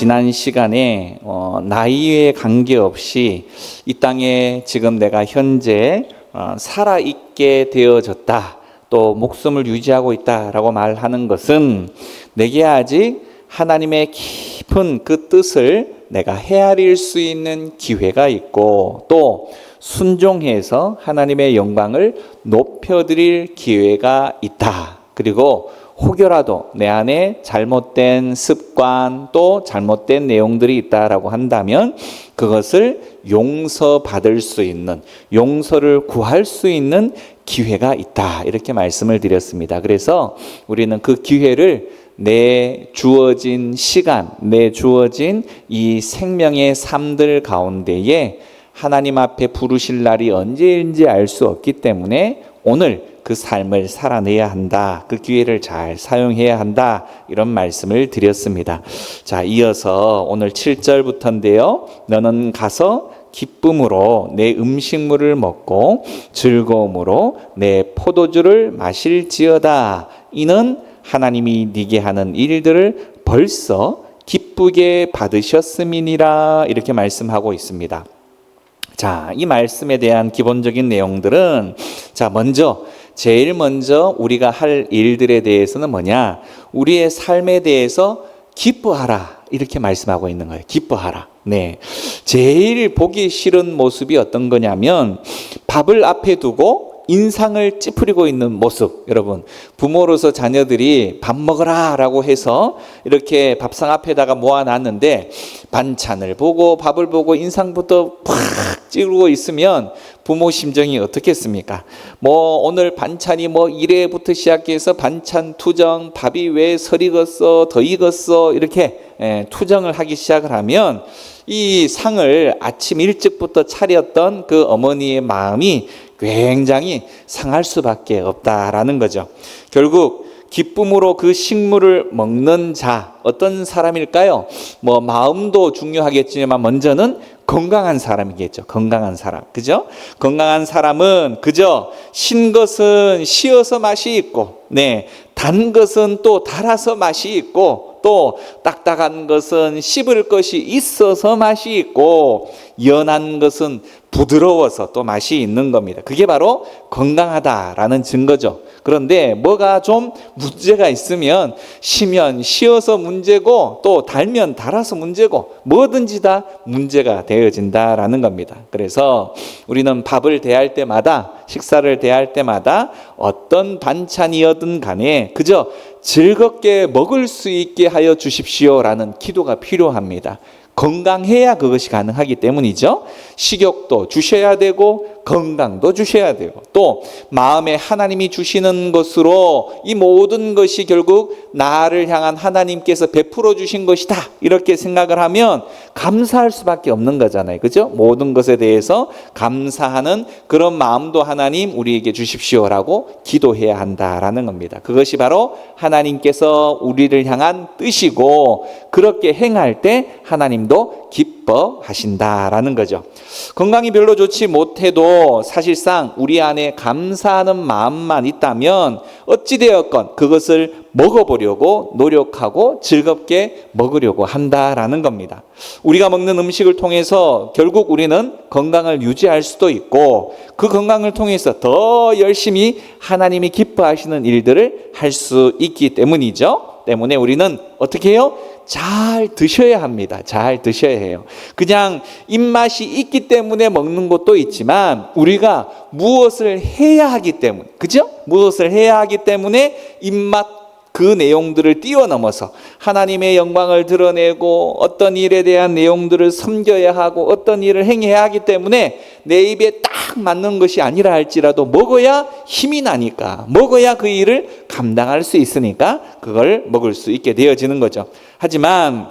지난 시간에 나이에 관계없이 이 땅에 지금 내가 현재 살아있게 되어졌다, 또 목숨을 유지하고 있다라고 말하는 것은 내게 아직 하나님의 깊은 그 뜻을 내가 헤아릴 수 있는 기회가 있고, 또 순종해서 하나님의 영광을 높여드릴 기회가 있다. 그리고 혹여라도 내 안에 잘못된 습관, 또 잘못된 내용들이 있다라고 한다면 그것을 용서받을 수 있는, 용서를 구할 수 있는 기회가 있다, 이렇게 말씀을 드렸습니다. 그래서 우리는 그 기회를 내 주어진 시간, 내 주어진 이 생명의 삶들 가운데에 하나님 앞에 부르실 날이 언제인지 알 수 없기 때문에 오늘 그 삶을 살아내야 한다, 그 기회를 잘 사용해야 한다, 이런 말씀을 드렸습니다. 자, 이어서 오늘 7절부터인데요. 너는 가서 기쁨으로 내 음식물을 먹고 즐거움으로 내 포도주를 마실지어다. 이는 하나님이 네게 하는 일들을 벌써 기쁘게 받으셨음이니라. 이렇게 말씀하고 있습니다. 자, 이 말씀에 대한 기본적인 내용들은, 제일 먼저 우리가 할 일들에 대해서는 뭐냐? 우리의 삶에 대해서 기뻐하라, 이렇게 말씀하고 있는 거예요. 기뻐하라. 네. 제일 보기 싫은 모습이 어떤 거냐면 밥을 앞에 두고 인상을 찌푸리고 있는 모습. 여러분, 부모로서 자녀들이 밥 먹어라 라고 해서 이렇게 밥상 앞에다가 모아놨는데 반찬을 보고 밥을 보고 인상부터 팍 찌르고 있으면 부모 심정이 어떻겠습니까? 오늘 반찬이 1회부터 시작해서 반찬 투정, 밥이 왜 설 익었어, 더 익었어, 이렇게 투정을 하기 시작을 하면 이 상을 아침 일찍부터 차렸던 그 어머니의 마음이 굉장히 상할 수밖에 없다라는 거죠. 결국 기쁨으로 그 식물을 먹는 자, 어떤 사람일까요? 마음도 중요하겠지만 먼저는 건강한 사람이겠죠. 건강한 사람. 그죠? 건강한 사람은 그저 신 것은 시어서 맛이 있고, 단 것은 또 달아서 맛이 있고, 또 딱딱한 것은 씹을 것이 있어서 맛이 있고, 연한 것은 부드러워서 또 맛이 있는 겁니다. 그게 바로 건강하다라는 증거죠. 그런데 뭐가 좀 문제가 있으면 시면 시어서 문제고, 또 달면 달아서 문제고, 뭐든지 다 문제가 되어진다라는 겁니다. 그래서 우리는 밥을 대할 때마다, 식사를 대할 때마다 어떤 반찬이어든 간에 그저 즐겁게 먹을 수 있게 하여 주십시오라는 기도가 필요합니다. 건강해야 그것이 가능하기 때문이죠. 식욕도 주셔야 되고 건강도 주셔야 되고, 또 마음에 하나님이 주시는 것으로 이 모든 것이 결국 나를 향한 하나님께서 베풀어 주신 것이다, 이렇게 생각을 하면 감사할 수밖에 없는 거잖아요. 그죠? 모든 것에 대해서 감사하는 그런 마음도 하나님 우리에게 주십시오라고 기도해야 한다라는 겁니다. 그것이 바로 하나님께서 우리를 향한 뜻이고, 그렇게 행할 때 하나님도 기뻐하신다라는 거죠. 건강이 별로 좋지 못해도 사실상 우리 안에 감사하는 마음만 있다면 어찌되었건 그것을 먹어보려고 노력하고 즐겁게 먹으려고 한다라는 겁니다. 우리가 먹는 음식을 통해서 결국 우리는 건강을 유지할 수도 있고, 그 건강을 통해서 더 열심히 하나님이 기뻐하시는 일들을 할 수 있기 때문이죠. 때문에 우리는 어떻게 해요? 잘 드셔야 합니다. 잘 드셔야 해요. 그냥 입맛이 있기 때문에 먹는 것도 있지만 우리가 무엇을 해야 하기 때문에, 그죠? 무엇을 해야 하기 때문에 입맛 그 내용들을 뛰어넘어서 하나님의 영광을 드러내고 어떤 일에 대한 내용들을 섬겨야 하고 어떤 일을 행해야 하기 때문에 내 입에 딱 맞는 것이 아니라 할지라도 먹어야 힘이 나니까, 먹어야 그 일을 감당할 수 있으니까 그걸 먹을 수 있게 되어지는 거죠. 하지만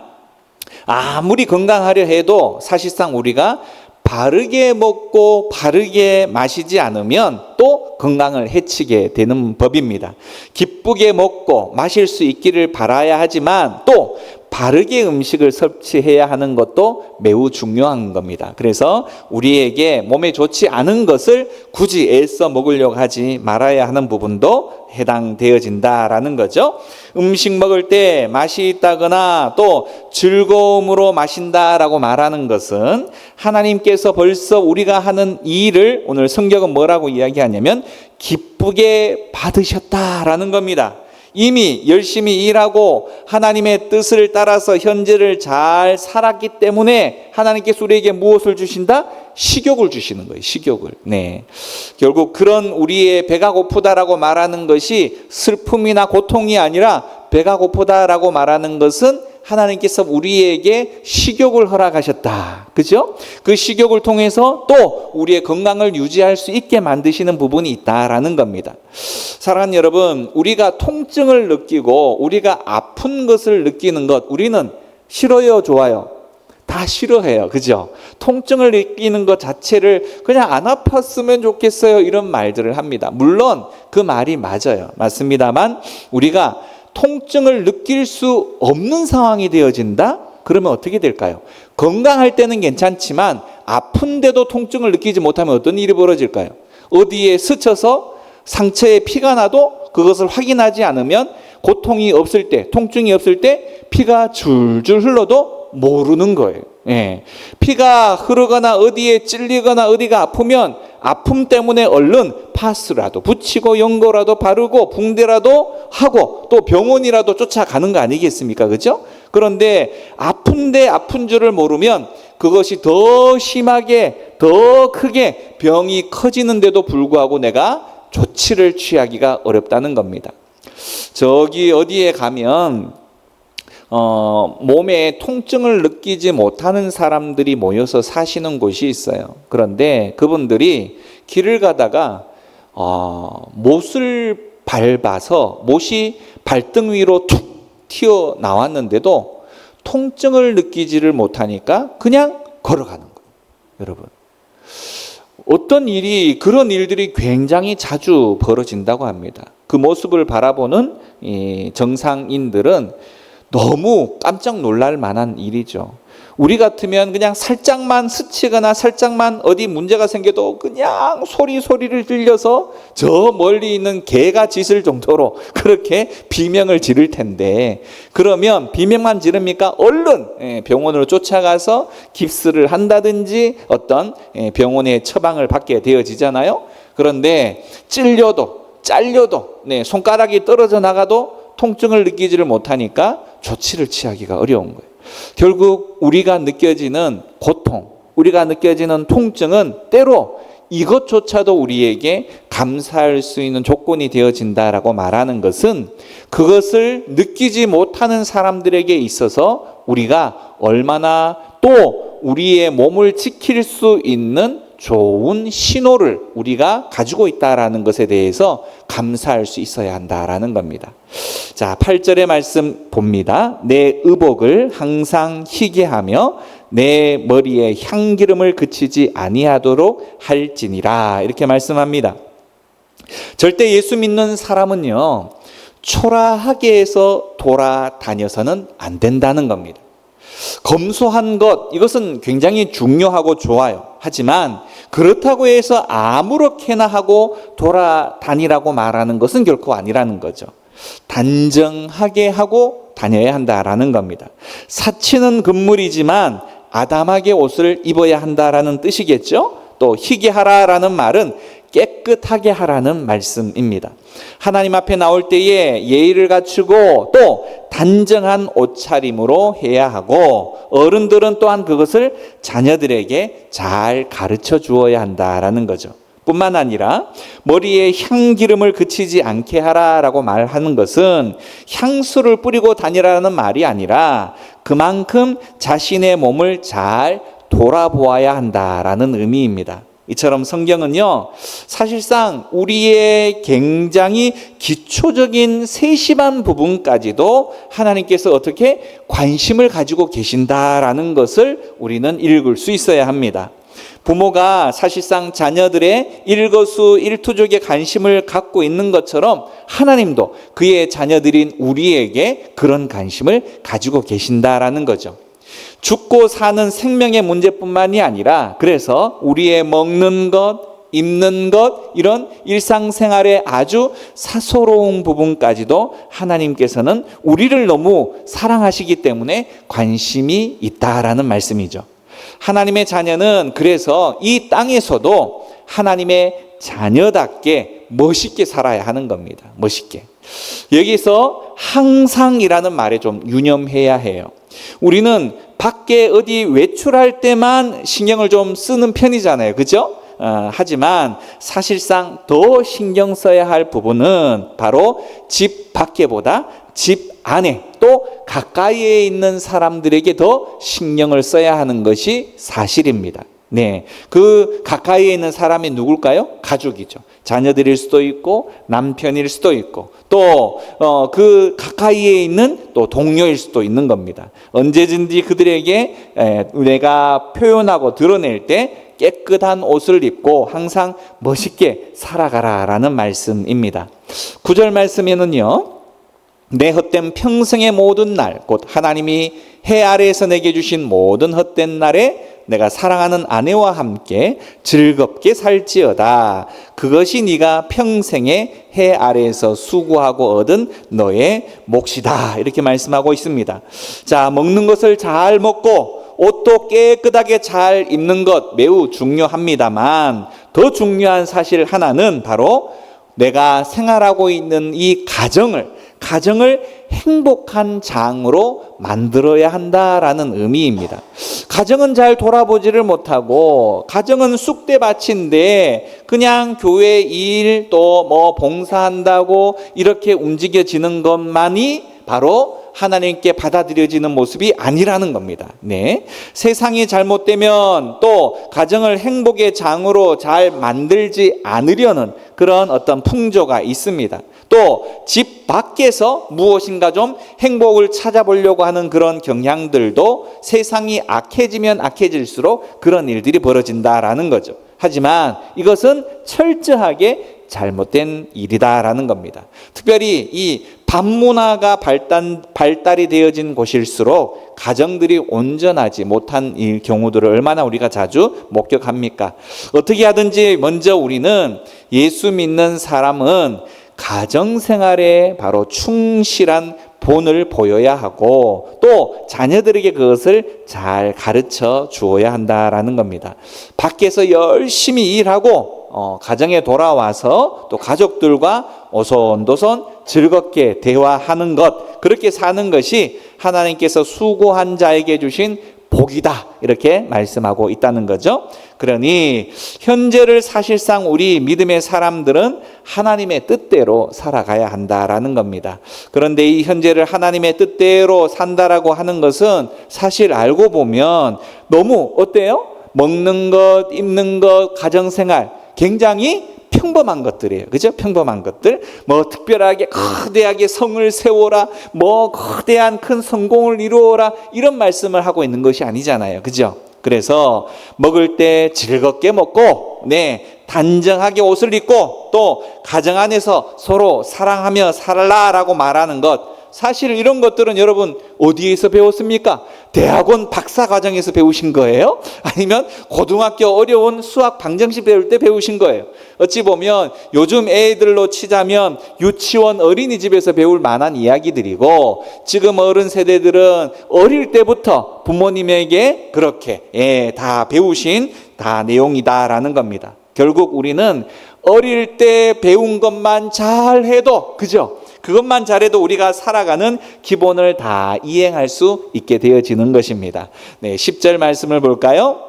아무리 건강하려 해도 사실상 우리가 바르게 먹고 바르게 마시지 않으면 또 건강을 해치게 되는 법입니다. 기쁘게 먹고 마실 수 있기를 바라야 하지만 또 바르게 음식을 섭취해야 하는 것도 매우 중요한 겁니다. 그래서 우리에게 몸에 좋지 않은 것을 굳이 애써 먹으려고 하지 말아야 하는 부분도 해당되어진다라는 거죠. 음식 먹을 때 맛이 있다거나 또 즐거움으로 마신다라고 말하는 것은 하나님께서 벌써 우리가 하는 일을 오늘 성경은 뭐라고 이야기하냐면 기쁘게 받으셨다라는 겁니다. 이미 열심히 일하고 하나님의 뜻을 따라서 현재를 잘 살았기 때문에 하나님께서 우리에게 무엇을 주신다? 식욕을 주시는 거예요. 식욕을. 네. 결국 그런 우리의 배가 고프다라고 말하는 것이 슬픔이나 고통이 아니라 배가 고프다라고 말하는 것은 하나님께서 우리에게 식욕을 허락하셨다. 그죠? 그 식욕을 통해서 또 우리의 건강을 유지할 수 있게 만드시는 부분이 있다라는 겁니다. 사랑하는 여러분, 우리가 통증을 느끼고 우리가 아픈 것을 느끼는 것, 우리는 싫어요, 좋아요? 다 싫어해요. 그죠? 통증을 느끼는 것 자체를 그냥 안 아팠으면 좋겠어요. 이런 말들을 합니다. 물론 그 말이 맞아요. 맞습니다만 우리가 통증을 느낄 수 없는 상황이 되어진다? 그러면 어떻게 될까요? 건강할 때는 괜찮지만 아픈데도 통증을 느끼지 못하면 어떤 일이 벌어질까요? 어디에 스쳐서 상처에 피가 나도 그것을 확인하지 않으면 고통이 없을 때, 통증이 없을 때 피가 줄줄 흘러도 모르는 거예요. 예. 피가 흐르거나 어디에 찔리거나 어디가 아프면 아픔 때문에 얼른 파스라도 붙이고 연고라도 바르고 붕대라도 하고 또 병원이라도 쫓아가는 거 아니겠습니까? 그죠? 그런데 아픈데 아픈 줄을 모르면 그것이 더 심하게 더 크게 병이 커지는데도 불구하고 내가 조치를 취하기가 어렵다는 겁니다. 저기 어디에 가면 몸에 통증을 느끼지 못하는 사람들이 모여서 사시는 곳이 있어요. 그런데 그분들이 길을 가다가 못을 밟아서 못이 발등 위로 툭 튀어나왔는데도 통증을 느끼지를 못하니까 그냥 걸어가는 거예요. 여러분, 그런 일들이 굉장히 자주 벌어진다고 합니다. 그 모습을 바라보는 이 정상인들은 너무 깜짝 놀랄 만한 일이죠. 우리 같으면 그냥 살짝만 스치거나 살짝만 어디 문제가 생겨도 그냥 소리를 들려서 저 멀리 있는 개가 짖을 정도로 그렇게 비명을 지를 텐데, 그러면 비명만 지릅니까? 얼른 병원으로 쫓아가서 깁스를 한다든지 어떤 병원의 처방을 받게 되어지잖아요. 그런데 찔려도 잘려도 손가락이 떨어져 나가도 통증을 느끼지를 못하니까 조치를 취하기가 어려운 거예요. 결국 우리가 느껴지는 고통, 우리가 느껴지는 통증은 때로 이것조차도 우리에게 감사할 수 있는 조건이 되어진다라고 말하는 것은 그것을 느끼지 못하는 사람들에게 있어서 우리가 얼마나 또 우리의 몸을 지킬 수 있는 좋은 신호를 우리가 가지고 있다라는 것에 대해서 감사할 수 있어야 한다라는 겁니다. 자, 8절의 말씀 봅니다. 내 의복을 항상 희게 하며 내 머리에 향기름을 그치지 아니하도록 할지니라, 이렇게 말씀합니다. 절대 예수 믿는 사람은요, 초라하게 해서 돌아다녀서는 안 된다는 겁니다. 검소한 것, 이것은 굉장히 중요하고 좋아요. 하지만 그렇다고 해서 아무렇게나 하고 돌아다니라고 말하는 것은 결코 아니라는 거죠. 단정하게 하고 다녀야 한다라는 겁니다. 사치는 금물이지만 아담하게 옷을 입어야 한다라는 뜻이겠죠. 또 희게 하라라는 말은 깨끗하게 하라는 말씀입니다. 하나님 앞에 나올 때에 예의를 갖추고 또 단정한 옷차림으로 해야 하고, 어른들은 또한 그것을 자녀들에게 잘 가르쳐 주어야 한다라는 거죠. 뿐만 아니라 머리에 향기름을 그치지 않게 하라라고 말하는 것은 향수를 뿌리고 다니라는 말이 아니라 그만큼 자신의 몸을 잘 돌아보아야 한다라는 의미입니다. 이처럼 성경은요, 사실상 우리의 굉장히 기초적인 세심한 부분까지도 하나님께서 어떻게 관심을 가지고 계신다라는 것을 우리는 읽을 수 있어야 합니다. 부모가 사실상 자녀들의 일거수일투족에 관심을 갖고 있는 것처럼 하나님도 그의 자녀들인 우리에게 그런 관심을 가지고 계신다라는 거죠. 죽고 사는 생명의 문제뿐만이 아니라 그래서 우리의 먹는 것, 입는 것, 이런 일상생활의 아주 사소로운 부분까지도 하나님께서는 우리를 너무 사랑하시기 때문에 관심이 있다라는 말씀이죠. 하나님의 자녀는 그래서 이 땅에서도 하나님의 자녀답게 멋있게 살아야 하는 겁니다. 멋있게. 여기서 항상이라는 말에 좀 유념해야 해요. 우리는 밖에 어디 외출할 때만 신경을 좀 쓰는 편이잖아요. 그죠? 하지만 사실상 더 신경 써야 할 부분은 바로 집 밖에보다 집 안에 또 가까이에 있는 사람들에게 더 신경을 써야 하는 것이 사실입니다. 네, 그 가까이에 있는 사람이 누굴까요? 가족이죠. 자녀들일 수도 있고 남편일 수도 있고 또 그 가까이에 있는 또 동료일 수도 있는 겁니다. 언제든지 그들에게 내가 표현하고 드러낼 때 깨끗한 옷을 입고 항상 멋있게 살아가라라는 말씀입니다. 9절 말씀에는요, 내 헛된 평생의 모든 날, 곧 하나님이 해 아래에서 내게 주신 모든 헛된 날에 내가 사랑하는 아내와 함께 즐겁게 살지어다. 그것이 네가 평생에 해 아래에서 수고하고 얻은 너의 몫이다. 이렇게 말씀하고 있습니다. 자, 먹는 것을 잘 먹고 옷도 깨끗하게 잘 입는 것 매우 중요합니다만 더 중요한 사실 하나는 바로 내가 생활하고 있는 이 가정을 행복한 장으로 만들어야 한다라는 의미입니다. 가정은 잘 돌아보지를 못하고 가정은 쑥대밭인데 그냥 교회 일 또 뭐 봉사한다고 이렇게 움직여지는 것만이 바로 하나님께 받아들여지는 모습이 아니라는 겁니다. 네. 세상이 잘못되면 또 가정을 행복의 장으로 잘 만들지 않으려는 그런 어떤 풍조가 있습니다. 또 집 밖에서 무엇인가 좀 행복을 찾아보려고 하는 그런 경향들도 세상이 악해지면 악해질수록 그런 일들이 벌어진다라는 거죠. 하지만 이것은 철저하게 잘못된 일이다라는 겁니다. 특별히 이 반문화가 발달이 되어진 곳일수록 가정들이 온전하지 못한 이 경우들을 얼마나 우리가 자주 목격합니까? 어떻게 하든지 먼저 우리는 예수 믿는 사람은 가정생활에 바로 충실한 본을 보여야 하고 또 자녀들에게 그것을 잘 가르쳐 주어야 한다라는 겁니다. 밖에서 열심히 일하고 가정에 돌아와서 또 가족들과 오손도손 즐겁게 대화하는 것, 그렇게 사는 것이 하나님께서 수고한 자에게 주신 복이다, 이렇게 말씀하고 있다는 거죠. 그러니 현재를 사실상 우리 믿음의 사람들은 하나님의 뜻대로 살아가야 한다라는 겁니다. 그런데 이 현재를 하나님의 뜻대로 산다라고 하는 것은 사실 알고 보면 너무 어때요? 먹는 것, 입는 것, 가정생활 굉장히 평범한 것들이에요. 그죠? 평범한 것들. 뭐 특별하게 거대하게 성을 세워라, 뭐 거대한 큰 성공을 이루어라, 이런 말씀을 하고 있는 것이 아니잖아요. 그죠? 그래서 먹을 때 즐겁게 먹고, 네, 단정하게 옷을 입고 또 가정 안에서 서로 사랑하며 살라라고 말하는 것, 사실 이런 것들은 여러분 어디에서 배웠습니까? 대학원 박사과정에서 배우신 거예요? 아니면 고등학교 어려운 수학 방정식 배울 때 배우신 거예요? 어찌 보면 요즘 애들로 치자면 유치원 어린이집에서 배울 만한 이야기들이고, 지금 어른 세대들은 어릴 때부터 부모님에게 그렇게 다 배우신 다 내용이다라는 겁니다. 결국 우리는 어릴 때 배운 것만 잘해도, 그죠? 그것만 잘해도 우리가 살아가는 기본을 다 이행할 수 있게 되어지는 것입니다. 네, 10절 말씀을 볼까요?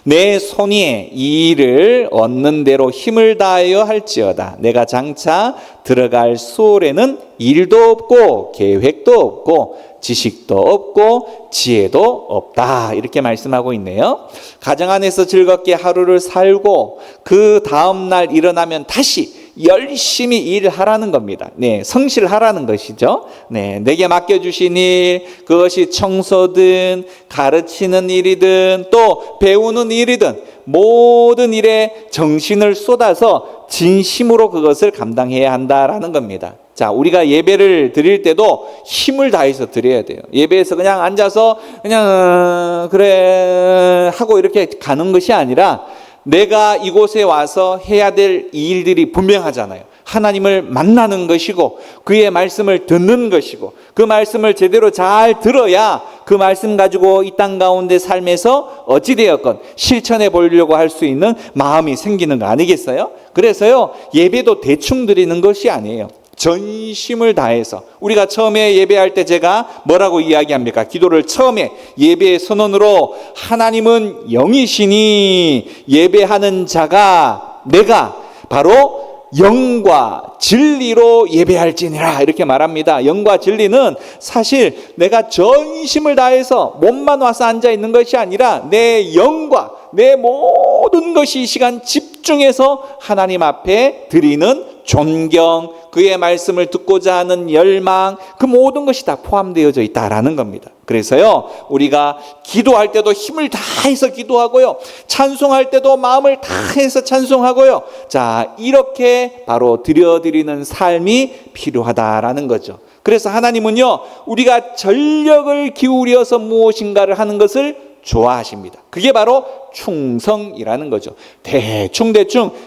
내 손이 이 일을 얻는 대로 힘을 다하여 할지어다. 내가 장차 들어갈 수월에는 일도 없고 계획도 없고 지식도 없고 지혜도 없다, 이렇게 말씀하고 있네요. 가정 안에서 즐겁게 하루를 살고 그 다음 날 일어나면 다시 열심히 일하라는 겁니다. 네, 성실하라는 것이죠. 네, 내게 맡겨주신 일, 그것이 청소든 가르치는 일이든 또 배우는 일이든 모든 일에 정신을 쏟아서 진심으로 그것을 감당해야 한다라는 겁니다. 자, 우리가 예배를 드릴 때도 힘을 다해서 드려야 돼요. 예배에서 그냥 앉아서 그냥 그래 하고 이렇게 가는 것이 아니라 내가 이곳에 와서 해야 될 일들이 분명하잖아요. 하나님을 만나는 것이고 그의 말씀을 듣는 것이고 그 말씀을 제대로 잘 들어야 그 말씀 가지고 이 땅 가운데 삶에서 어찌되었건 실천해 보려고 할 수 있는 마음이 생기는 거 아니겠어요? 그래서요, 예배도 대충 드리는 것이 아니에요. 전심을 다해서. 우리가 처음에 예배할 때 제가 뭐라고 이야기합니까? 기도를 처음에 예배의 선언으로 하나님은 영이시니 예배하는 자가 내가 바로 영과 진리로 예배할지니라 이렇게 말합니다. 영과 진리는 사실 내가 전심을 다해서 몸만 와서 앉아 있는 것이 아니라 내 영과 내 모든 것이 이 시간 집중해서 하나님 앞에 드리는 존경, 그의 말씀을 듣고자 하는 열망, 그 모든 것이 다 포함되어져 있다라는 겁니다. 그래서요, 우리가 기도할 때도 힘을 다해서 기도하고요, 찬송할 때도 마음을 다해서 찬송하고요. 자, 이렇게 바로 드려드리는 삶이 필요하다라는 거죠. 그래서 하나님은요, 우리가 전력을 기울여서 무엇인가를 하는 것을 좋아하십니다. 그게 바로 충성이라는 거죠. 대충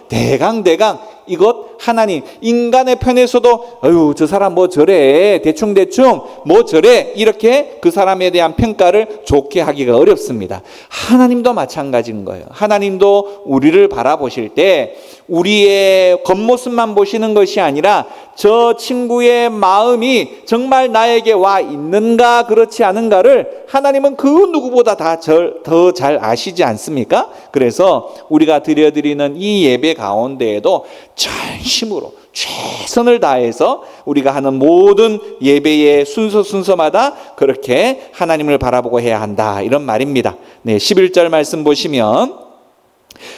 대강 이것 하나님, 인간의 편에서도 아유 저 사람 뭐 저래, 대충 뭐 저래, 이렇게 그 사람에 대한 평가를 좋게 하기가 어렵습니다. 하나님도 마찬가지인 거예요. 하나님도 우리를 바라보실 때 우리의 겉모습만 보시는 것이 아니라 저 친구의 마음이 정말 나에게 와 있는가 그렇지 않은가를 하나님은 그 누구보다 더 잘 아시지 않습니까? 그래서 우리가 드려드리는 이 예배 가운데에도 전심으로 최선을 다해서 우리가 하는 모든 예배의 순서마다 그렇게 하나님을 바라보고 해야 한다, 이런 말입니다. 네, 11절 말씀 보시면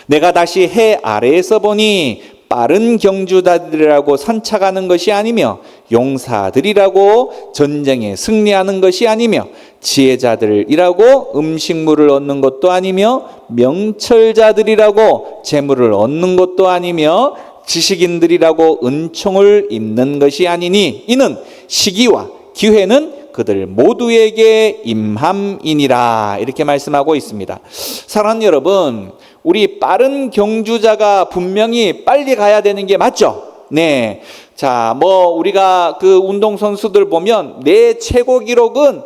내가 다시 해 아래에서 보니 빠른 경주자들이라고 선착하는 것이 아니며 용사들이라고 전쟁에 승리하는 것이 아니며 지혜자들이라고 음식물을 얻는 것도 아니며 명철자들이라고 재물을 얻는 것도 아니며 지식인들이라고 은총을 입는 것이 아니니 이는 시기와 기회는 그들 모두에게 임함이니라, 이렇게 말씀하고 있습니다. 사랑하는 여러분, 우리 빠른 경주자가 분명히 빨리 가야 되는 게 맞죠? 네. 자, 우리가 그 운동선수들 보면 내 최고 기록은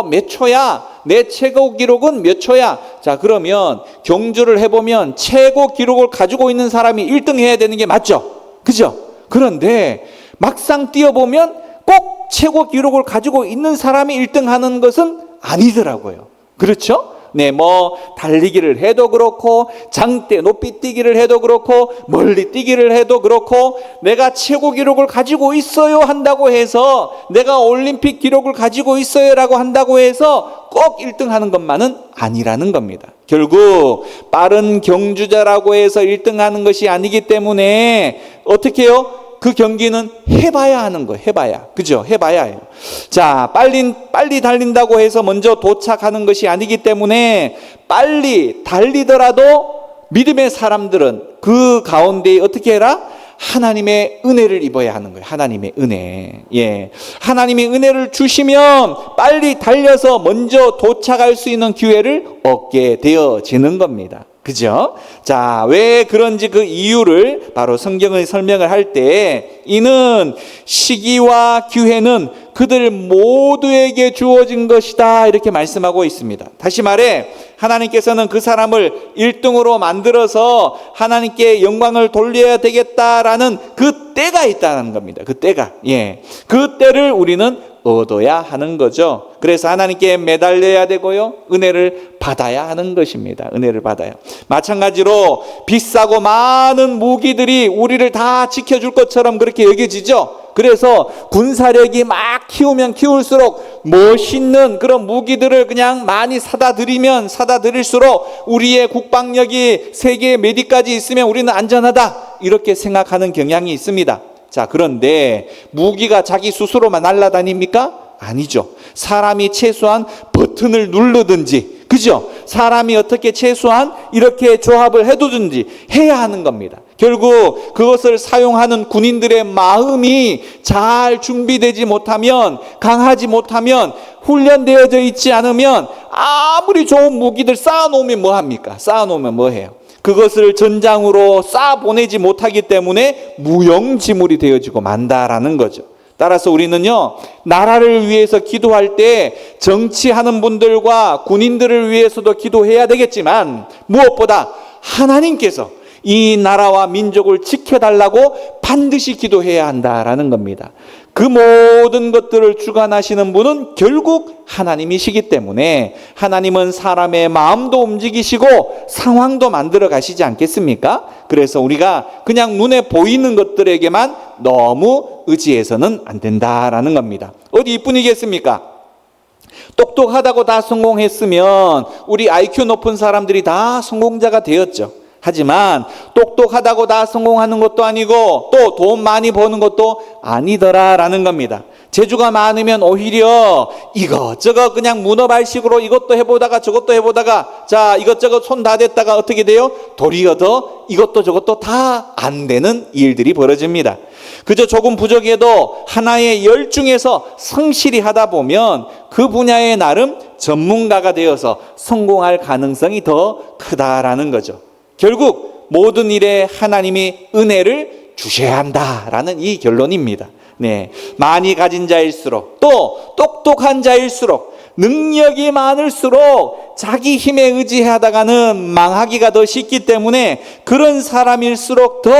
몇 초야? 내 최고 기록은 몇 초야? 자, 그러면 경주를 해보면 최고 기록을 가지고 있는 사람이 1등 해야 되는 게 맞죠? 그죠? 그런데 막상 뛰어보면 꼭 최고 기록을 가지고 있는 사람이 1등 하는 것은 아니더라고요. 그렇죠? 네, 달리기를 해도 그렇고, 장대 높이 뛰기를 해도 그렇고, 멀리 뛰기를 해도 그렇고, 내가 최고 기록을 가지고 있어요 한다고 해서, 내가 올림픽 기록을 가지고 있어요라고 한다고 해서 꼭 1등 하는 것만은 아니라는 겁니다. 결국 빠른 경주자라고 해서 1등 하는 것이 아니기 때문에 어떻게 해요? 그 경기는 해봐야 하는 거예요. 해봐야. 그죠? 해봐야 해요. 자, 빨리 달린다고 해서 먼저 도착하는 것이 아니기 때문에 빨리 달리더라도 믿음의 사람들은 그 가운데 어떻게 해라? 하나님의 은혜를 입어야 하는 거예요. 하나님의 은혜. 예. 하나님이 은혜를 주시면 빨리 달려서 먼저 도착할 수 있는 기회를 얻게 되어지는 겁니다. 그죠? 자, 왜 그런지 그 이유를 바로 성경의 설명을 할 때 이는 시기와 기회는 그들 모두에게 주어진 것이다, 이렇게 말씀하고 있습니다. 다시 말해 하나님께서는 그 사람을 1등으로 만들어서 하나님께 영광을 돌려야 되겠다라는 그 때가 있다는 겁니다. 그 때가. 예. 그 때를 우리는 얻어야 하는 거죠. 그래서 하나님께 매달려야 되고요, 은혜를 받아야 하는 것입니다. 은혜를 받아요. 마찬가지로 비싸고 많은 무기들이 우리를 다 지켜줄 것처럼 그렇게 여겨지죠. 그래서 군사력이 막 키우면 키울수록 멋있는 그런 무기들을 그냥 많이 사다 드리면 사다 드릴수록 우리의 국방력이 세계 몇 위까지 있으면 우리는 안전하다, 이렇게 생각하는 경향이 있습니다. 자, 그런데 무기가 자기 스스로만 날아다닙니까? 아니죠. 사람이 최소한 버튼을 누르든지, 그죠? 사람이 어떻게 최소한 이렇게 조합을 해두든지 해야 하는 겁니다. 결국 그것을 사용하는 군인들의 마음이 잘 준비되지 못하면, 강하지 못하면, 훈련되어져 있지 않으면 아무리 좋은 무기들 쌓아놓으면 뭐합니까? 쌓아놓으면 뭐해요? 그것을 전장으로 쏴 보내지 못하기 때문에 무용지물이 되어지고 만다라는 거죠. 따라서 우리는요, 나라를 위해서 기도할 때 정치하는 분들과 군인들을 위해서도 기도해야 되겠지만, 무엇보다 하나님께서 이 나라와 민족을 지켜달라고 반드시 기도해야 한다라는 겁니다. 그 모든 것들을 주관하시는 분은 결국 하나님이시기 때문에 하나님은 사람의 마음도 움직이시고 상황도 만들어 가시지 않겠습니까? 그래서 우리가 그냥 눈에 보이는 것들에게만 너무 의지해서는 안 된다라는 겁니다. 어디 이뿐이겠습니까? 똑똑하다고 다 성공했으면 우리 IQ 높은 사람들이 다 성공자가 되었죠. 하지만 똑똑하다고 다 성공하는 것도 아니고 또 돈 많이 버는 것도 아니더라라는 겁니다. 재주가 많으면 오히려 이것저것 그냥 문어발식으로 이것도 해보다가 저것도 해보다가 자 이것저것 손 다 댔다가 어떻게 돼요? 도리어 더 이것도 저것도 다 안 되는 일들이 벌어집니다. 그저 조금 부족해도 하나의 열 중에서 성실히 하다 보면 그 분야에 나름 전문가가 되어서 성공할 가능성이 더 크다라는 거죠. 결국 모든 일에 하나님이 은혜를 주셔야 한다라는 이 결론입니다. 네, 많이 가진 자일수록 또 똑똑한 자일수록 능력이 많을수록 자기 힘에 의지하다가는 망하기가 더 쉽기 때문에 그런 사람일수록 더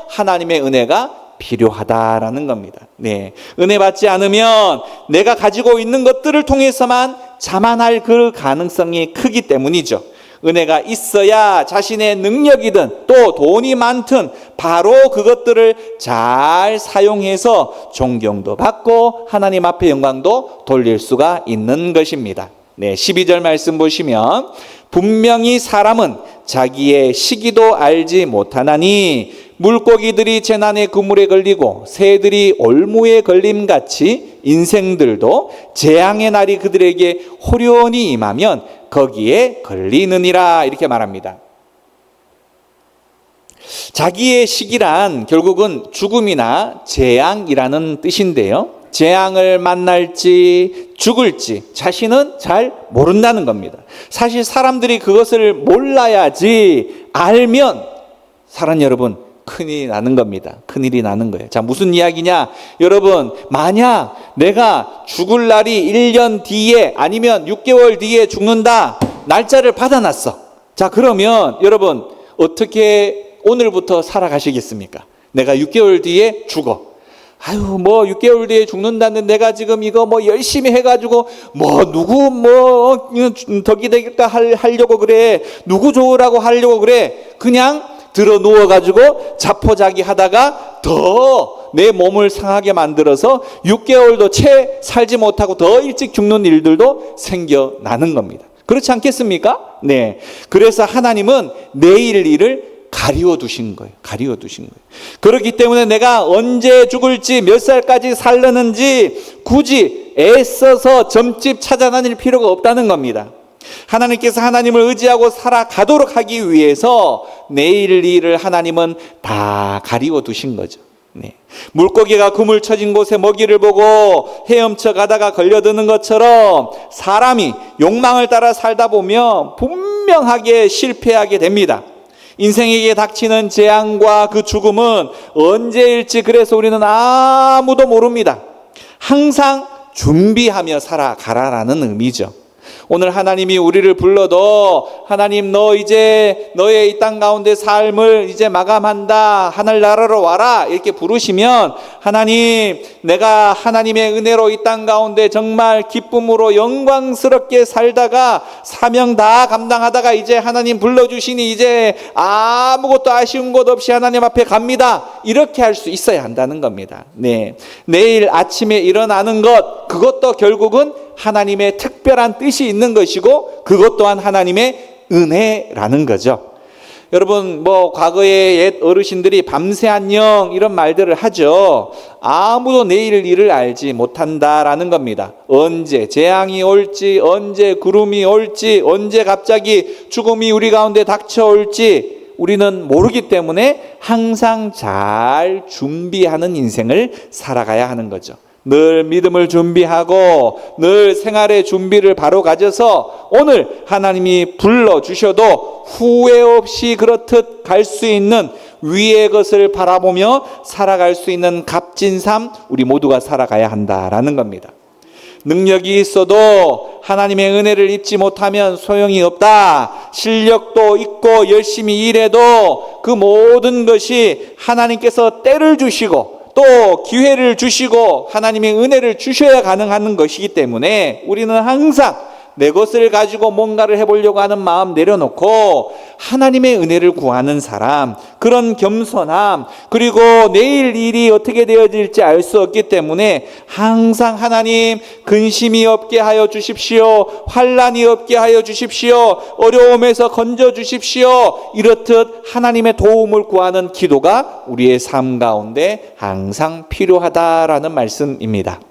하나님의 은혜가 필요하다라는 겁니다. 네, 은혜 받지 않으면 내가 가지고 있는 것들을 통해서만 자만할 그 가능성이 크기 때문이죠. 은혜가 있어야 자신의 능력이든 또 돈이 많든 바로 그것들을 잘 사용해서 존경도 받고 하나님 앞에 영광도 돌릴 수가 있는 것입니다. 네, 12절 말씀 보시면 분명히 사람은 자기의 시기도 알지 못하나니 물고기들이 재난의 그물에 걸리고 새들이 올무에 걸림같이 인생들도 재앙의 날이 그들에게 호련히 임하면 거기에 걸리느니라, 이렇게 말합니다. 자기의 시기란 결국은 죽음이나 재앙이라는 뜻인데요, 재앙을 만날지 죽을지 자신은 잘 모른다는 겁니다. 사실 사람들이 그것을 몰라야지 알면 사랑 여러분 큰일이 나는 겁니다. 큰일이 나는 거예요. 자, 무슨 이야기냐? 여러분, 만약 내가 죽을 날이 1년 뒤에 아니면 6개월 뒤에 죽는다, 날짜를 받아놨어. 자, 그러면 여러분 어떻게 오늘부터 살아가시겠습니까? 내가 6개월 뒤에 죽어. 아유, 뭐 6개월 뒤에 죽는다는데 내가 지금 이거 뭐 열심히 해가지고 뭐 누구 뭐 덕이 되겠다 하려고 그래, 누구 좋으라고 하려고 그래. 그냥 들어 누워가지고 자포자기 하다가 더 내 몸을 상하게 만들어서 6개월도 채 살지 못하고 더 일찍 죽는 일들도 생겨나는 겁니다. 그렇지 않겠습니까? 네. 그래서 하나님은 내일 일을 가리워 두신 거예요. 가리워 두신 거예요. 그렇기 때문에 내가 언제 죽을지 몇 살까지 살려는지 굳이 애써서 점집 찾아다닐 필요가 없다는 겁니다. 하나님께서 하나님을 의지하고 살아가도록 하기 위해서 내일 일을 하나님은 다 가리워 두신 거죠. 네. 물고기가 그물 쳐진 곳에 먹이를 보고 헤엄쳐 가다가 걸려드는 것처럼 사람이 욕망을 따라 살다 보면 분명하게 실패하게 됩니다. 인생에게 닥치는 재앙과 그 죽음은 언제일지 그래서 우리는 아무도 모릅니다. 항상 준비하며 살아가라라는 의미죠. 오늘 하나님이 우리를 불러도 하나님 너 이제 너의 이 땅 가운데 삶을 이제 마감한다. 하늘나라로 와라. 이렇게 부르시면 하나님 내가 하나님의 은혜로 이 땅 가운데 정말 기쁨으로 영광스럽게 살다가 사명 다 감당하다가 이제 하나님 불러주시니 이제 아무것도 아쉬운 것 없이 하나님 앞에 갑니다. 이렇게 할 수 있어야 한다는 겁니다. 네, 내일 아침에 일어나는 것 그것도 결국은 하나님의 특별한 뜻이 있는 것이고 그것 또한 하나님의 은혜라는 거죠. 여러분 과거에 옛 어르신들이 밤새 안녕 이런 말들을 하죠. 아무도 내일 일을 알지 못한다라는 겁니다. 언제 재앙이 올지, 언제 구름이 올지, 언제 갑자기 죽음이 우리 가운데 닥쳐올지 우리는 모르기 때문에 항상 잘 준비하는 인생을 살아가야 하는 거죠. 늘 믿음을 준비하고 늘 생활의 준비를 바로 가져서 오늘 하나님이 불러주셔도 후회 없이 그렇듯 갈 수 있는 위의 것을 바라보며 살아갈 수 있는 값진 삶 우리 모두가 살아가야 한다라는 겁니다. 능력이 있어도 하나님의 은혜를 잊지 못하면 소용이 없다. 실력도 있고 열심히 일해도 그 모든 것이 하나님께서 때를 주시고 또 기회를 주시고 하나님의 은혜를 주셔야 가능한 것이기 때문에 우리는 항상 내 것을 가지고 뭔가를 해보려고 하는 마음 내려놓고 하나님의 은혜를 구하는 사람, 그런 겸손함, 그리고 내일 일이 어떻게 되어질지 알 수 없기 때문에 항상 하나님 근심이 없게 하여 주십시오, 환난이 없게 하여 주십시오, 어려움에서 건져 주십시오, 이렇듯 하나님의 도움을 구하는 기도가 우리의 삶 가운데 항상 필요하다라는 말씀입니다.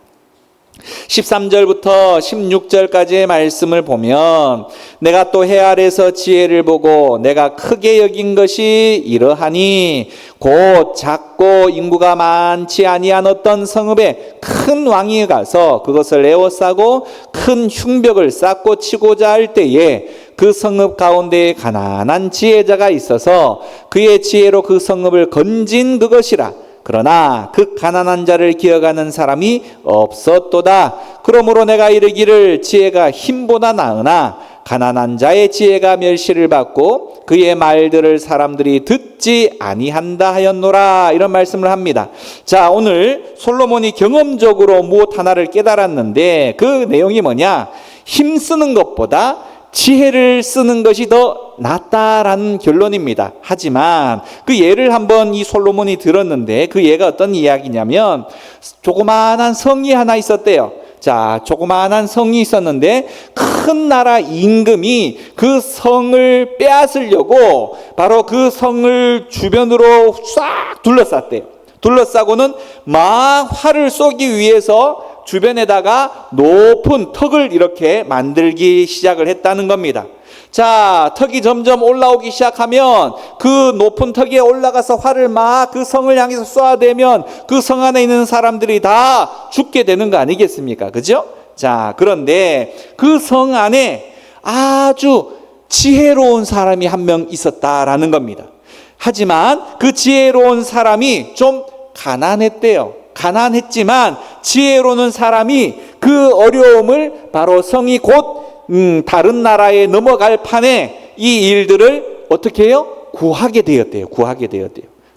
13절부터 16절까지의 말씀을 보면 내가 또 해 아래서 지혜를 보고 내가 크게 여긴 것이 이러하니 곧 작고 인구가 많지 아니한 어떤 성읍에 큰 왕이 가서 그것을 에워싸고 큰 흉벽을 쌓고 치고자 할 때에 그 성읍 가운데에 가난한 지혜자가 있어서 그의 지혜로 그 성읍을 건진 그것이라. 그러나 그 가난한 자를 기억하는 사람이 없었도다. 그러므로 내가 이르기를 지혜가 힘보다 나으나 가난한 자의 지혜가 멸시를 받고 그의 말들을 사람들이 듣지 아니한다 하였노라. 이런 말씀을 합니다. 자, 오늘 솔로몬이 경험적으로 무엇 하나를 깨달았는데 그 내용이 뭐냐? 힘쓰는 것보다 지혜를 쓰는 것이 더 낫다라는 결론입니다. 하지만 그 예를 한번 이 솔로몬이 들었는데 그 예가 어떤 이야기냐면 조그마한 성이 하나 있었대요. 자, 조그마한 성이 있었는데 큰 나라 임금이 그 성을 빼앗으려고 바로 그 성을 주변으로 싹 둘러쌌대요. 둘러싸고는 막 활을 쏘기 위해서 주변에다가 높은 턱을 이렇게 만들기 시작을 했다는 겁니다. 자, 턱이 점점 올라오기 시작하면 그 높은 턱에 올라가서 활을 막 그 성을 향해서 쏘아대면 그 성 안에 있는 사람들이 다 죽게 되는 거 아니겠습니까? 그죠? 자, 그런데 그 성 안에 아주 지혜로운 사람이 한 명 있었다라는 겁니다. 하지만 그 지혜로운 사람이 좀 가난했대요. 가난했지만 지혜로운 사람이 그 어려움을 바로 성이 곧 다른 나라에 넘어갈 판에 이 일들을 어떻게 해요? 구하게 되었대요.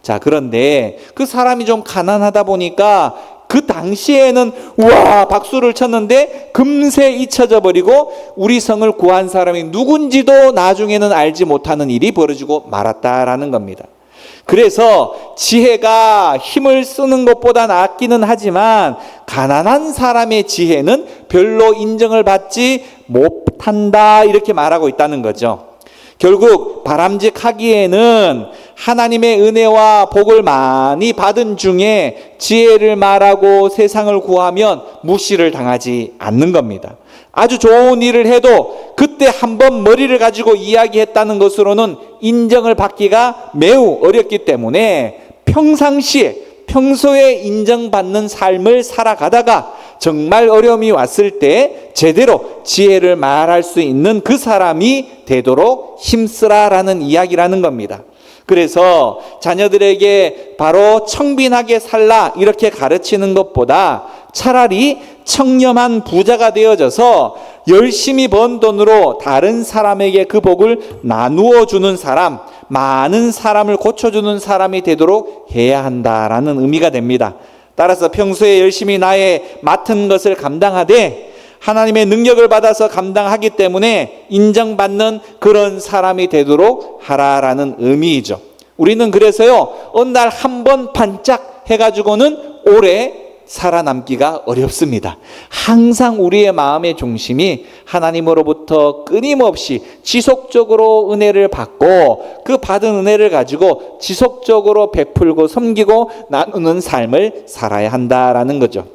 자, 그런데 그 사람이 좀 가난하다 보니까 그 당시에는 우와 박수를 쳤는데 금세 잊혀져 버리고 우리 성을 구한 사람이 누군지도 나중에는 알지 못하는 일이 벌어지고 말았다라는 겁니다. 그래서 지혜가 힘을 쓰는 것보다 낫기는 하지만 가난한 사람의 지혜는 별로 인정을 받지 못한다 이렇게 말하고 있다는 거죠. 결국 바람직하기에는 하나님의 은혜와 복을 많이 받은 중에 지혜를 말하고 세상을 구하면 무시를 당하지 않는 겁니다. 아주 좋은 일을 해도 그때 한번 머리를 가지고 이야기했다는 것으로는 인정을 받기가 매우 어렵기 때문에 평소에 인정받는 삶을 살아가다가 정말 어려움이 왔을 때 제대로 지혜를 말할 수 있는 그 사람이 되도록 힘쓰라라는 이야기라는 겁니다. 그래서 자녀들에게 바로 청빈하게 살라 이렇게 가르치는 것보다 차라리 청렴한 부자가 되어져서 열심히 번 돈으로 다른 사람에게 그 복을 나누어 주는 사람, 많은 사람을 고쳐주는 사람이 되도록 해야 한다라는 의미가 됩니다. 따라서 평소에 열심히 나의 맡은 것을 감당하되 하나님의 능력을 받아서 감당하기 때문에 인정받는 그런 사람이 되도록 하라라는 의미이죠. 우리는 그래서요, 어느 날 한 번 반짝 해가지고는 오래 살아남기가 어렵습니다. 항상 우리의 마음의 중심이 하나님으로부터 끊임없이 지속적으로 은혜를 받고 그 받은 은혜를 가지고 지속적으로 베풀고 섬기고 나누는 삶을 살아야 한다라는 거죠.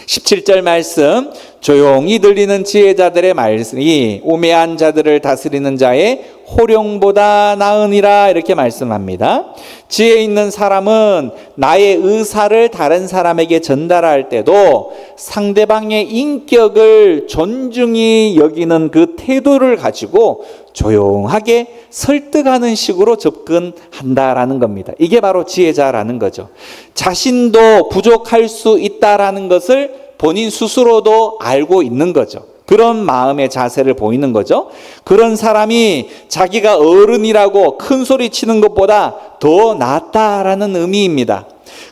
17절 말씀, 조용히 들리는 지혜자들의 말씀이 우매한 자들을 다스리는 자의 호령보다 나으니라 이렇게 말씀합니다. 지혜 있는 사람은 나의 의사를 다른 사람에게 전달할 때도 상대방의 인격을 존중히 여기는 그 태도를 가지고 조용하게 설득하는 식으로 접근한다라는 겁니다. 이게 바로 지혜자라는 거죠. 자신도 부족할 수 있다라는 것을 본인 스스로도 알고 있는 거죠. 그런 마음의 자세를 보이는 거죠. 그런 사람이 자기가 어른이라고 큰 소리 치는 것보다 더 낫다라는 의미입니다.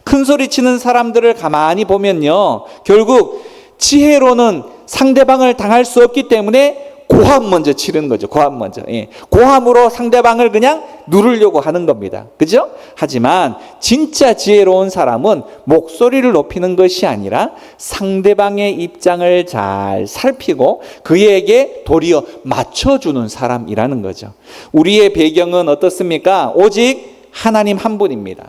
큰 소리 치는 사람들을 가만히 보면요, 결국 지혜로는 상대방을 당할 수 없기 때문에 고함 먼저 치르는 거죠. 고함 먼저. 예. 고함으로 상대방을 그냥 누르려고 하는 겁니다. 그죠? 하지만 진짜 지혜로운 사람은 목소리를 높이는 것이 아니라 상대방의 입장을 잘 살피고 그에게 도리어 맞춰주는 사람이라는 거죠. 우리의 배경은 어떻습니까? 오직 하나님 한 분입니다.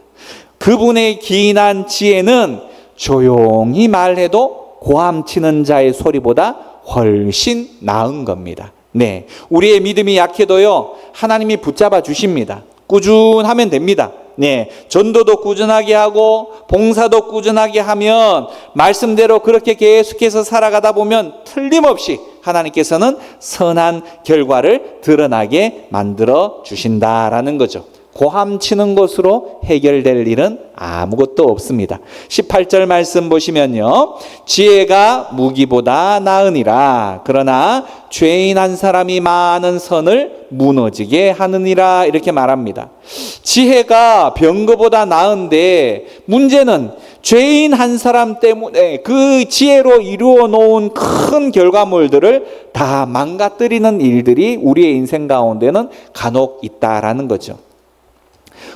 그분의 기인한 지혜는 조용히 말해도 고함 치는 자의 소리보다 훨씬 나은 겁니다. 네, 우리의 믿음이 약해도요, 하나님이 붙잡아 주십니다. 꾸준하면 됩니다. 네, 전도도 꾸준하게 하고 봉사도 꾸준하게 하면 말씀대로 그렇게 계속해서 살아가다 보면 틀림없이 하나님께서는 선한 결과를 드러나게 만들어 주신다라는 거죠. 고함 치는 것으로 해결될 일은 아무것도 없습니다. 18절 말씀 보시면요, 지혜가 무기보다 나으니라. 그러나 죄인 한 사람이 많은 선을 무너지게 하느니라 이렇게 말합니다. 지혜가 병거보다 나은데 문제는 죄인 한 사람 때문에 그 지혜로 이루어 놓은 큰 결과물들을 다 망가뜨리는 일들이 우리의 인생 가운데는 간혹 있다라는 거죠.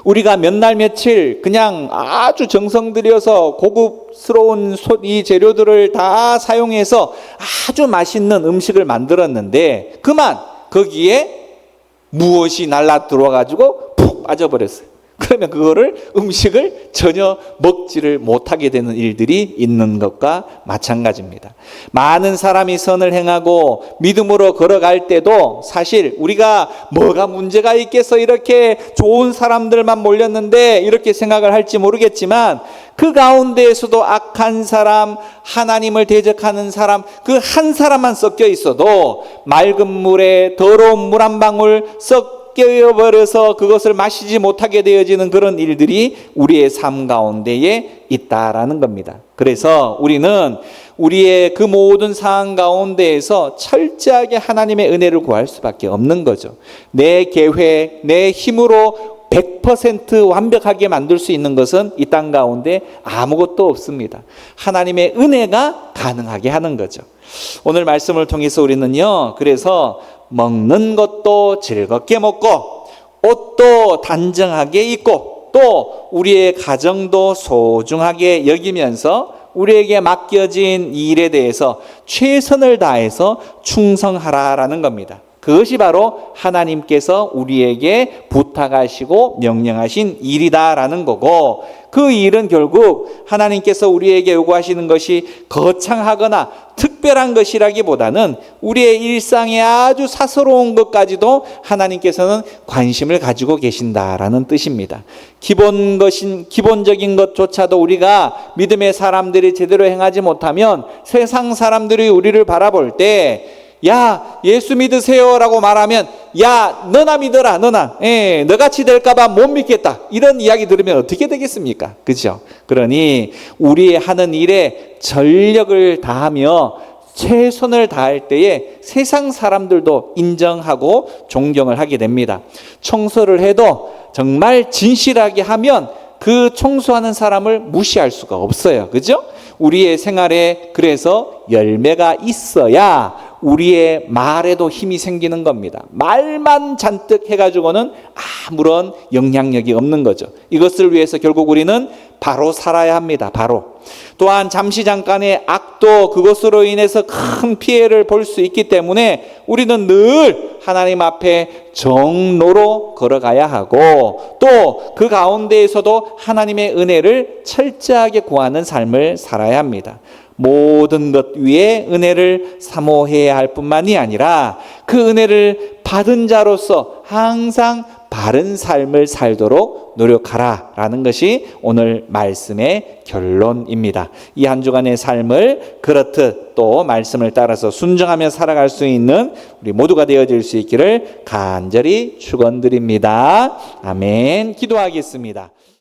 우리가 몇 날 며칠 그냥 아주 정성 들여서 고급스러운 이 재료들을 다 사용해서 아주 맛있는 음식을 만들었는데 그만 거기에 무엇이 날라 들어와가지고 푹 빠져버렸어요. 그러면 그거를 음식을 전혀 먹지를 못하게 되는 일들이 있는 것과 마찬가지입니다. 많은 사람이 선을 행하고 믿음으로 걸어갈 때도 사실 우리가 뭐가 문제가 있겠어, 이렇게 좋은 사람들만 몰렸는데 이렇게 생각을 할지 모르겠지만 그 가운데에서도 악한 사람, 하나님을 대적하는 사람, 그 한 사람만 섞여 있어도 맑은 물에 더러운 물 한 방울 깨어버려서 그것을 마시지 못하게 되어지는 그런 일들이 우리의 삶 가운데에 있다라는 겁니다. 그래서 우리는 우리의 그 모든 상황 가운데에서 철저하게 하나님의 은혜를 구할 수밖에 없는 거죠. 내 계획, 내 힘으로 100% 완벽하게 만들 수 있는 것은 이 땅 가운데 아무것도 없습니다. 하나님의 은혜가 가능하게 하는 거죠. 오늘 말씀을 통해서 우리는요, 그래서 먹는 것도 즐겁게 먹고 옷도 단정하게 입고 또 우리의 가정도 소중하게 여기면서 우리에게 맡겨진 일에 대해서 최선을 다해서 충성하라라는 겁니다. 그것이 바로 하나님께서 우리에게 부탁하시고 명령하신 일이다라는 거고, 그 일은 결국 하나님께서 우리에게 요구하시는 것이 거창하거나 특별한 것이라기보다는 우리의 일상에 아주 사소로운 것까지도 하나님께서는 관심을 가지고 계신다라는 뜻입니다. 기본적인 것조차도 우리가 믿음의 사람들이 제대로 행하지 못하면 세상 사람들이 우리를 바라볼 때 야, 예수 믿으세요라고 말하면 야, 너나 믿어라, 너나. 너같이 될까봐 못 믿겠다. 이런 이야기 들으면 어떻게 되겠습니까? 그죠? 그러니 우리 하는 일에 전력을 다하며 최선을 다할 때에 세상 사람들도 인정하고 존경을 하게 됩니다. 청소를 해도 정말 진실하게 하면 그 청소하는 사람을 무시할 수가 없어요. 그죠? 우리의 생활에 그래서 열매가 있어야 우리의 말에도 힘이 생기는 겁니다. 말만 잔뜩 해가지고는 아무런 영향력이 없는 거죠. 이것을 위해서 결국 우리는 바로 살아야 합니다. 바로. 또한 잠시 잠깐의 악도 그것으로 인해서 큰 피해를 볼 수 있기 때문에 우리는 늘 하나님 앞에 정로로 걸어가야 하고 또 그 가운데에서도 하나님의 은혜를 철저하게 구하는 삶을 살아야 합니다. 모든 것 위에 은혜를 사모해야 할 뿐만이 아니라 그 은혜를 받은 자로서 항상 바른 삶을 살도록 노력하라 라는 것이 오늘 말씀의 결론입니다. 이 한 주간의 삶을 그렇듯 또 말씀을 따라서 순종하며 살아갈 수 있는 우리 모두가 되어질 수 있기를 간절히 축원드립니다. 아멘. 기도하겠습니다.